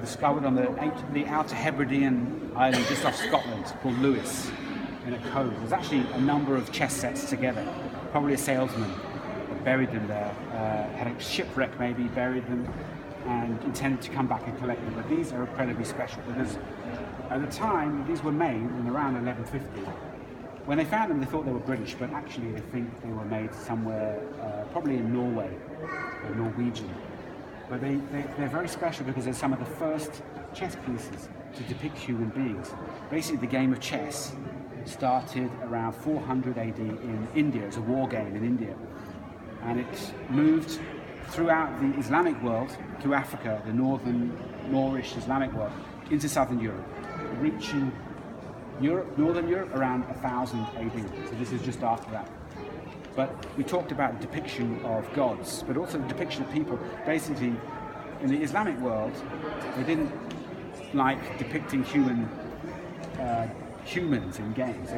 discovered on the Outer Hebridean island just off Scotland called Lewis in a cove. There's actually a number of chess sets together. Probably a salesman that buried them there, had a shipwreck maybe, buried them, and intended to come back and collect them. But these are incredibly special because at the time these were made in around 1150. When they found them, they thought they were British, but actually they think they were made somewhere, probably in Norway, or Norwegian. But they're very special because they're some of the first chess pieces to depict human beings. Basically, the game of chess started around 400 AD in India. It's a war game in India. And it moved throughout the Islamic world, through Africa, the Moorish Islamic world, into southern Europe, reaching northern Europe around 1000 AD. So this is just after that. But we talked about the depiction of gods, but also the depiction of people. Basically, in the Islamic world, they didn't like depicting humans in games.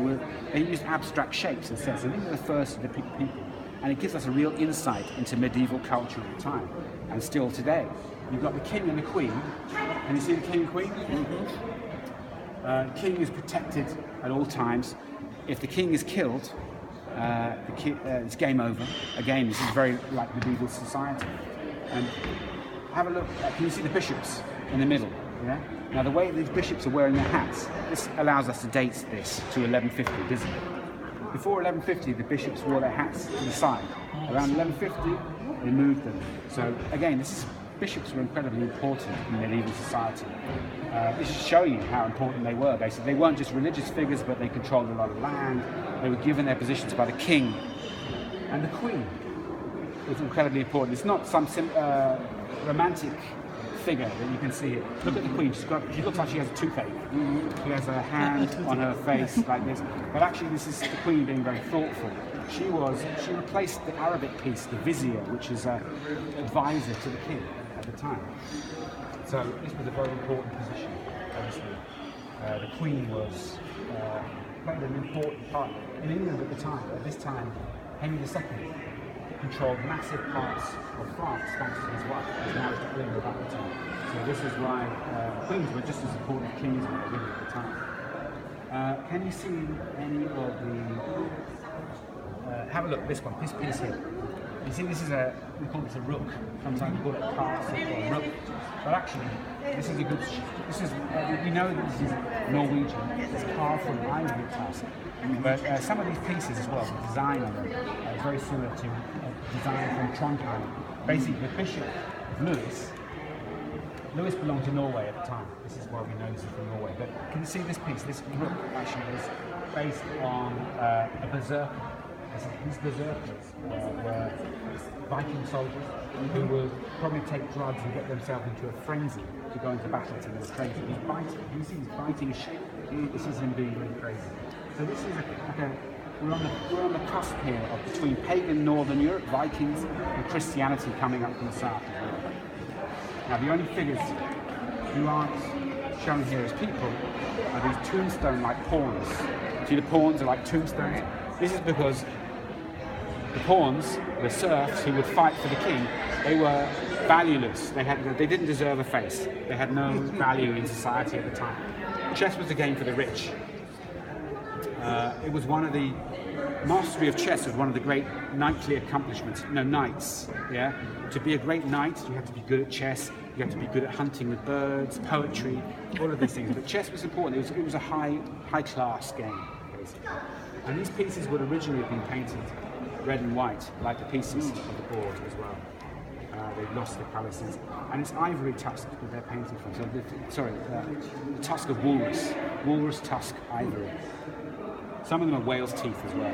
They used abstract shapes instead. So these are the first to depict people. And it gives us a real insight into medieval culture at the time, and still today. You've got the king and the queen. Can you see the king and queen? The king is protected at all times. If the king is killed, it's game over. Again, this is very like medieval society. And have a look. Can you see the bishops in the middle? Yeah. Now the way these bishops are wearing their hats, this allows us to date this to 1150, doesn't it? Before 1150, the bishops wore their hats to the side. Around 1150, they moved them. So again, bishops were incredibly important in medieval society. This is showing you how important they were, basically. They weren't just religious figures, but they controlled a lot of land. They were given their positions by the king. And the queen was incredibly important. It's not some romantic figure that you can see here. Look at the queen. She looks like she has a toothache. She has a hand on her face like this. But actually, this is the queen being very thoughtful. She replaced the Arabic piece, the vizier, which is an advisor to the king at the time. So this was a very important position, obviously. The queen played an important part in England at the time. At this time, Henry II controlled massive parts of France thanks to his wife, his marriage to Queen at the time. So this is why queens were just as important as kings were really at the time. Can you see any of the... have a look at this one, this piece here. You see, we call this a rook. Sometimes we call it a castle or a rook. But actually, this is a good. We know that this is Norwegian. It's carved from ivory tusk. But some of these pieces as well, the design on them, is very similar to a design from Trondheim. Basically, the bishop of Lewis belonged to Norway at the time. This is why we know this is from Norway. But can you see this piece? This rook actually is based on a berserker. These berserkers were Viking soldiers who would probably take drugs and get themselves into a frenzy to go into battle to get crazy. He's biting. You see he's biting his shape. This is him being really crazy. So this is we're on the cusp here of between pagan Northern Europe, Vikings, and Christianity coming up from the south as well. Now the only figures who aren't shown here as people are these tombstone-like pawns. See, the pawns are like tombstones. This is because the pawns, the serfs who would fight for the king, they were valueless. They didn't deserve a face. They had no value in society at the time. Chess was a game for the rich. It was one of the mastery of chess was one of the great knightly accomplishments. knights. Yeah, to be a great knight, you have to be good at chess. You have to be good at hunting with birds, poetry, all of these things. But chess was important. It was a high class game, basically. And these pieces would originally have been painted red and white, like the pieces of the board as well. They've lost the colours, and it's ivory tusk that they're painted from. So, the tusk of walrus tusk ivory. Some of them are whale's teeth as well.